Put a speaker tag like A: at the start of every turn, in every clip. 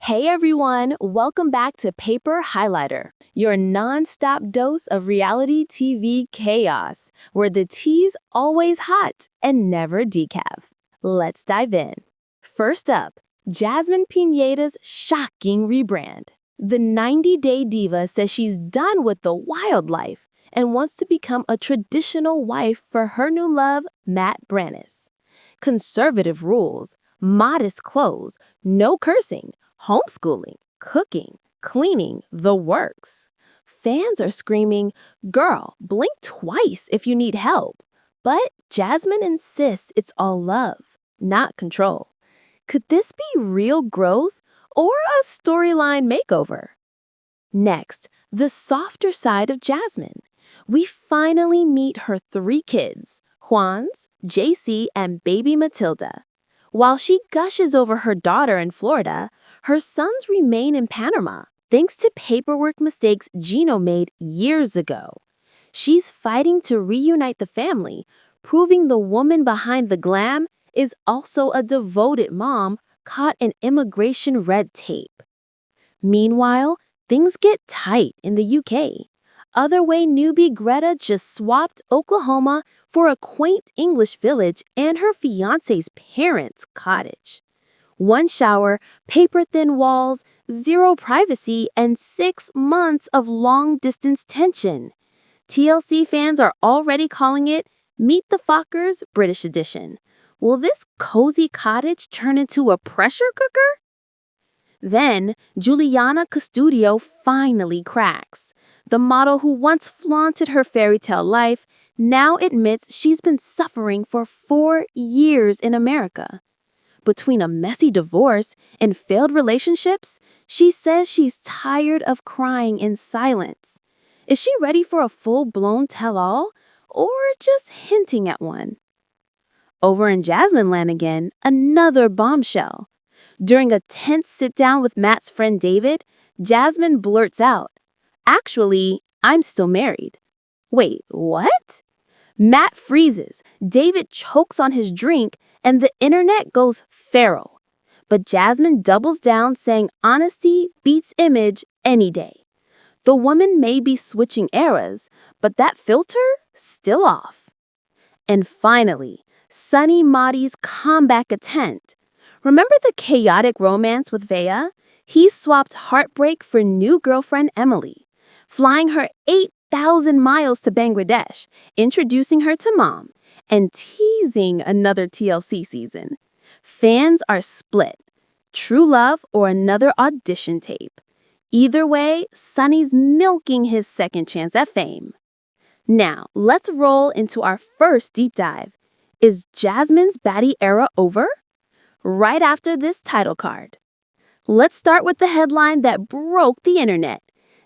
A: Hey everyone, welcome back to Paper Highlighter, your non-stop dose of reality TV chaos, where the tea's always hot and never decaf. Let's dive in. First up, Jasmine Pineda's shocking rebrand. The 90-day diva says she's done with the wildlife and wants to become a traditional wife for her new love, Matt Branis. Conservative rules, modest clothes, no cursing, homeschooling, cooking, cleaning, the works. Fans are screaming, "Girl, blink twice if you need help." But Jasmine insists it's all love, not control. Could this be real growth or a storyline makeover? Next, the softer side of Jasmine. We finally meet her three kids, Juan's, JC, and baby Matilda. While she gushes over her daughter in Florida, her sons remain in Panama, thanks to paperwork mistakes Gino made years ago. She's fighting to reunite the family, proving the woman behind the glam is also a devoted mom caught in immigration red tape. Meanwhile, things get tight in the UK. Other-way newbie Greta just swapped Oklahoma for a quaint English village and her fiancé's parents' cottage. One shower, paper-thin walls, zero privacy, and 6 months of long-distance tension. TLC fans are already calling it Meet the Fockers British Edition. Will this cozy cottage turn into a pressure cooker? Then, Juliana Custodio finally cracks. The model who once flaunted her fairy tale life now admits she's been suffering for 4 years in America. Between a messy divorce and failed relationships, she says she's tired of crying in silence. Is she ready for a full-blown tell-all or just hinting at one? Over in Jasmine land again, another bombshell. During a tense sit-down with Matt's friend David, Jasmine blurts out, "Actually, I'm still married." Wait, what? Matt freezes, David chokes on his drink, and the internet goes feral. But Jasmine doubles down, saying honesty beats image any day. The woman may be switching eras, but that filter, still off. And finally, Sunny Mahdi's comeback attempt. Remember the chaotic romance with Vea? He swapped heartbreak for new girlfriend Emily, flying her 8,000 miles to Bangladesh, introducing her to mom, and teasing another TLC season. Fans are split. True love or another audition tape. Either way, Sunny's milking his second chance at fame. Now, let's roll into our first deep dive. Is Jasmine's baddie era over? Right after this title card. Let's start with the headline that broke the internet.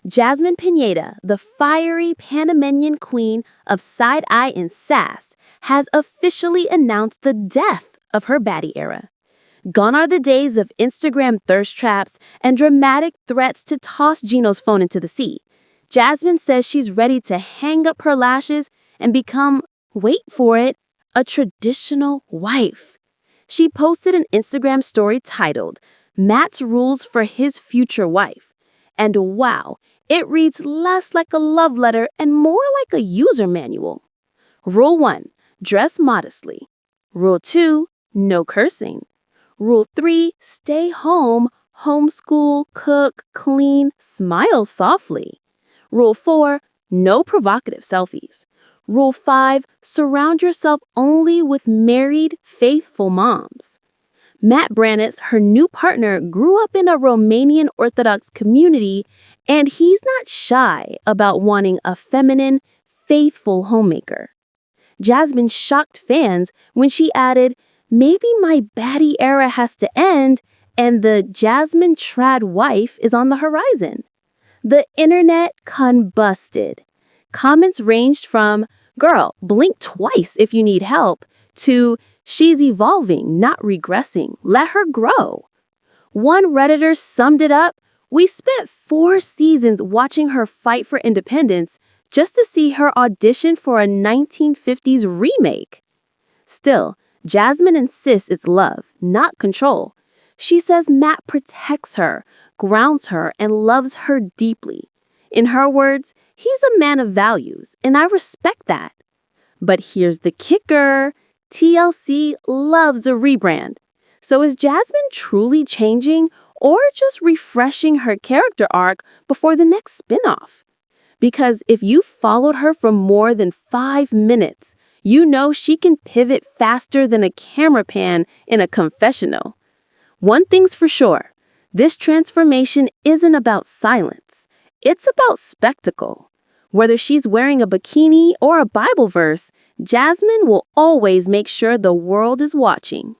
A: Jasmine Pineda, the fiery Panamanian queen of side-eye and sass, has officially announced the death of her baddie era. Gone are the days of Instagram thirst traps and dramatic threats to toss Gino's phone into the sea. Jasmine says she's ready to hang up her lashes and become, wait for it, a traditional wife. She posted an Instagram story titled, "Matt's Rules for His Future Wife." And wow, it reads less like a love letter and more like a user manual. Rule 1, dress modestly. Rule 2, no cursing. Rule 3, stay home, homeschool, cook, clean, smile softly. Rule 4, no provocative selfies. Rule 5, surround yourself only with married, faithful moms. Matt Branis, her new partner, grew up in a Romanian Orthodox community, and he's not shy about wanting a feminine, faithful homemaker. Jasmine shocked fans when she added, "Maybe my baddie era has to end, and the Jasmine trad wife is on the horizon." The internet combusted. Comments ranged from, "Girl, blink twice if you need help," to "She's evolving, not regressing. Let her grow." One Redditor summed it up, "We spent 4 seasons watching her fight for independence just to see her audition for a 1950s remake." Still, Jasmine insists it's love, not control. She says Matt protects her, grounds her, and loves her deeply. In her words, he's a man of values, and I respect that. But here's the kicker. TLC loves a rebrand. So is Jasmine truly changing or just refreshing her character arc before the next spinoff? Because if you followed her for more than 5 minutes, you know she can pivot faster than a camera pan in a confessional. One thing's for sure, this transformation isn't about silence. It's about spectacle. Whether she's wearing a bikini or a Bible verse, Jasmine will always make sure the world is watching.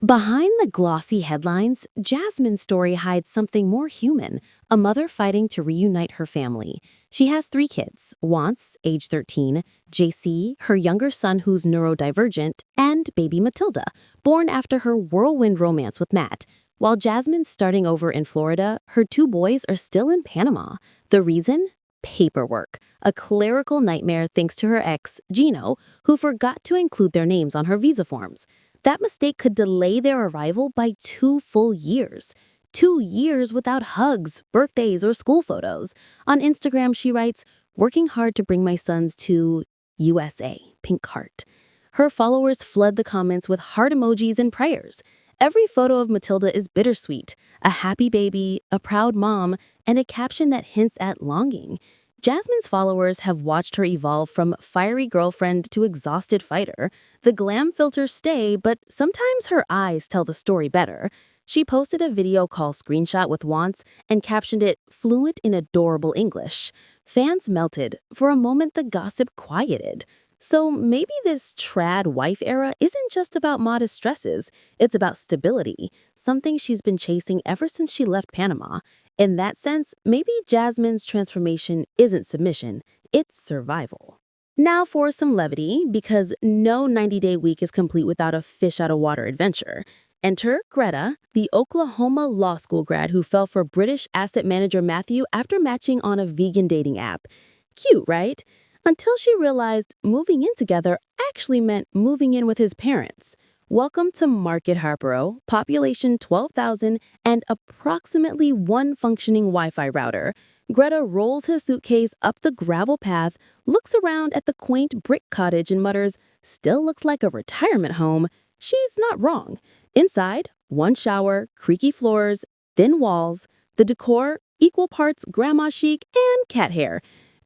B: Behind the glossy headlines, Jasmine's story hides something more human, a mother fighting to reunite her family. She has 3 kids, Wance, age 13, JC, her younger son who's neurodivergent, and baby Matilda, born after her whirlwind romance with Matt. While Jasmine's starting over in Florida, her 2 boys are still in Panama. The reason? Paperwork, a clerical nightmare thanks to her ex, Gino, who forgot to include their names on her visa forms. That mistake could delay their arrival by 2 full years. 2 years without hugs, birthdays, or school photos. On Instagram, she writes, "Working hard to bring my sons to USA, pink heart." Her followers flood the comments with heart emojis and prayers. Every photo of Matilda is bittersweet, a happy baby, a proud mom, and a caption that hints at longing. Jasmine's followers have watched her evolve from fiery girlfriend to exhausted fighter. The glam filters stay, but sometimes her eyes tell the story better. She posted a video call screenshot with Wance and captioned it fluent in adorable English. Fans melted. For a moment, the gossip quieted. So maybe this trad wife era isn't just about modest stresses, it's about stability, something she's been chasing ever since she left Panama. In that sense, maybe Jasmine's transformation isn't submission, it's survival. Now for some levity, because no 90-day week is complete without a fish-out-of-water adventure. Enter Greta, the Oklahoma law school grad who fell for British asset manager Matthew after matching on a vegan dating app. Cute, right? Until she realized moving in together actually meant moving in with his parents. Welcome to Market Harpero, population 12,000 and approximately 1 functioning Wi-Fi router. Greta rolls his suitcase up the gravel path, looks around at the quaint brick cottage and mutters, "Still looks like a retirement home." She's not wrong. Inside, 1 shower, creaky floors, thin walls, the decor, equal parts grandma chic and cat hair.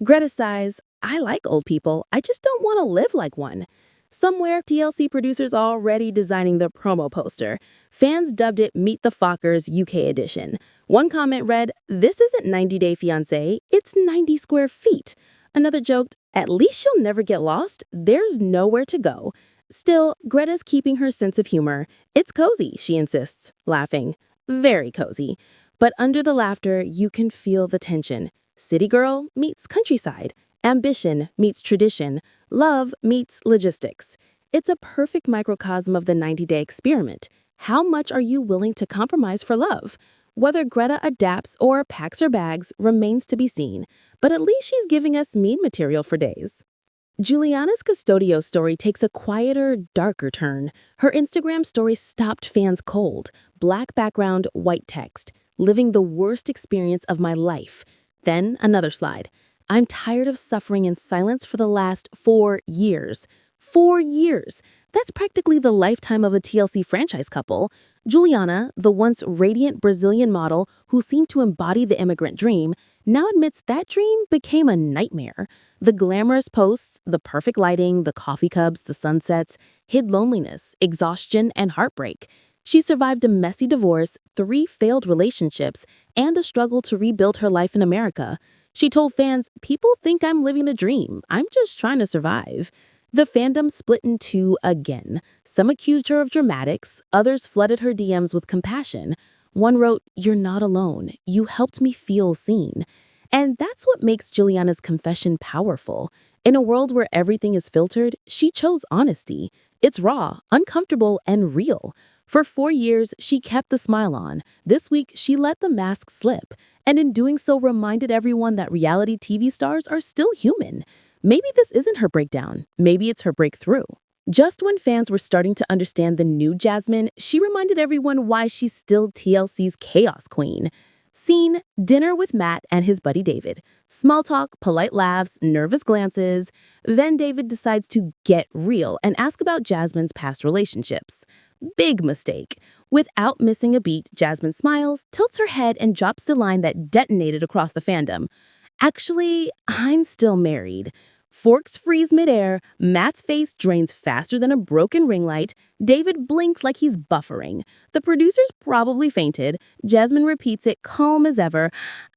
B: Greta sighs, "I like old people, I just don't want to live like one." Somewhere, TLC producers are already designing the promo poster. Fans dubbed it Meet the Fockers UK edition. One comment read, "This isn't 90 Day Fiancé, it's 90 square feet." Another joked, "At least she'll never get lost, there's nowhere to go." Still, Greta's keeping her sense of humor. "It's cozy," she insists, laughing. Very cozy. But under the laughter, you can feel the tension. City girl meets countryside. Ambition meets tradition. Love meets logistics. It's a perfect microcosm of the 90-day experiment. How much are you willing to compromise for love? Whether Greta adapts or packs her bags remains to be seen, but at least she's giving us meme material for days. Juliana Custodio's story takes a quieter, darker turn. Her Instagram story stopped fans cold. Black background, white text. "Living the worst experience of my life." Then another slide. "I'm tired of suffering in silence for the last 4 years." 4 years! That's practically the lifetime of a TLC franchise couple. Juliana, the once radiant Brazilian model who seemed to embody the immigrant dream, now admits that dream became a nightmare. The glamorous posts, the perfect lighting, the coffee cups, the sunsets, hid loneliness, exhaustion, and heartbreak. She survived a messy divorce, 3 failed relationships, and a struggle to rebuild her life in America. She told fans, "People think I'm living a dream. I'm just trying to survive." The fandom split in 2 again. Some accused her of dramatics, others flooded her DMs with compassion. One wrote, "You're not alone. You helped me feel seen." And that's what makes Juliana's confession powerful. In a world where everything is filtered, she chose honesty. It's raw, uncomfortable, and real. For 4 years, she kept the smile on. This week, she let the mask slip, and in doing so reminded everyone that reality TV stars are still human. Maybe this isn't her breakdown. Maybe it's her breakthrough.
A: Just when fans were starting to understand the new Jasmine, she reminded everyone why she's still TLC's chaos queen. Scene, dinner with Matt and his buddy David. Small talk, polite laughs, nervous glances. Then David decides to get real and ask about Jasmine's past relationships. Big mistake. Without missing a beat, Jasmine smiles, tilts her head, and drops the line that detonated across the fandom. Actually, I'm still married. Forks freeze midair, Matt's face drains faster than a broken ring light, David blinks like he's buffering. The producers probably fainted. Jasmine repeats it calm as ever.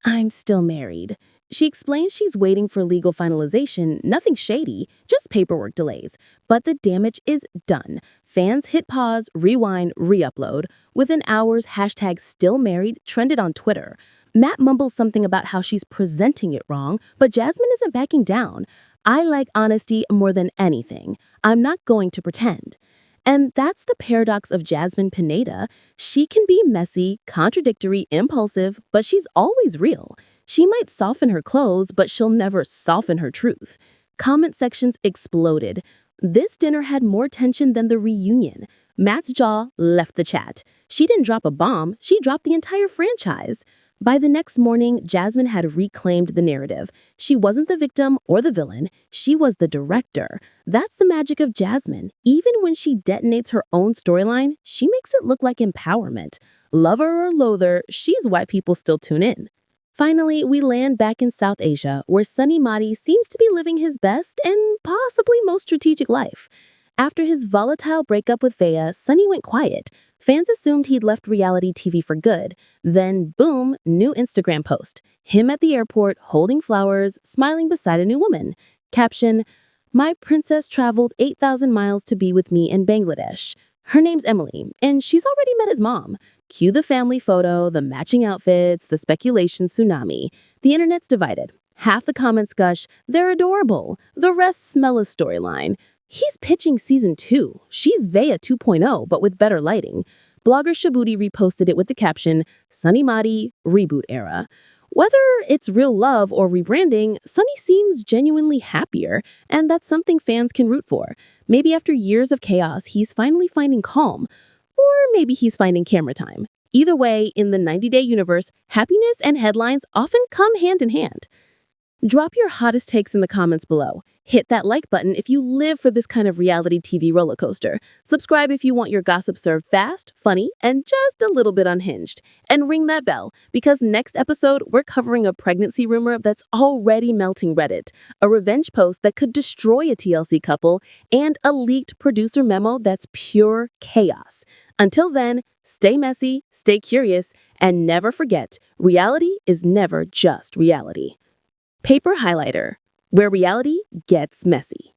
A: I'm still married. She explains she's waiting for legal finalization, nothing shady, just paperwork delays. But the damage is done. Fans hit pause, rewind, re-upload. Within hours, hashtag still married trended on Twitter. Matt mumbles something about how she's presenting it wrong, but Jasmine isn't backing down. I like honesty more than anything. I'm not going to pretend. And that's the paradox of Jasmine Pineda. She can be messy, contradictory, impulsive, but she's always real. She might soften her clothes, but she'll never soften her truth. Comment sections exploded. This dinner had more tension than the reunion. Matt's jaw left the chat. She didn't drop a bomb, she dropped the entire franchise. By the next morning, Jasmine had reclaimed the narrative. She wasn't the victim or the villain. She was the director. That's the magic of Jasmine. Even when she detonates her own storyline, she makes it look like empowerment. Love her or loathe her, she's why people still tune in. Finally, we land back in South Asia, where Sunny Mahdi seems to be living his best and possibly most strategic life. After his volatile breakup with Vea, Sunny went quiet. Fans assumed he'd left reality TV for good. Then, boom, new Instagram post. Him at the airport, holding flowers, smiling beside a new woman. Caption, "My princess traveled 8,000 miles to be with me in Bangladesh. Her name's Emily, and she's already met his mom." Cue the family photo, the matching outfits, the speculation tsunami. The internet's divided. Half the comments gush, "They're adorable." The rest smell a storyline. He's pitching season 2. She's Vea 2.0, but with better lighting. Blogger Shabuti reposted it with the caption, "Sunny Mahdi, reboot era." Whether it's real love or rebranding, Sunny seems genuinely happier, and that's something fans can root for. Maybe after years of chaos, he's finally finding calm. Or maybe he's finding camera time. Either way, in the 90-day universe, happiness and headlines often come hand in hand. Drop your hottest takes in the comments below. Hit that like button if you live for this kind of reality TV roller coaster. Subscribe if you want your gossip served fast, funny, and just a little bit unhinged. And ring that bell, because next episode, we're covering a pregnancy rumor that's already melting Reddit, a revenge post that could destroy a TLC couple, and a leaked producer memo that's pure chaos. Until then, stay messy, stay curious, and never forget, reality is never just reality. Paper Highlighter, where reality gets messy.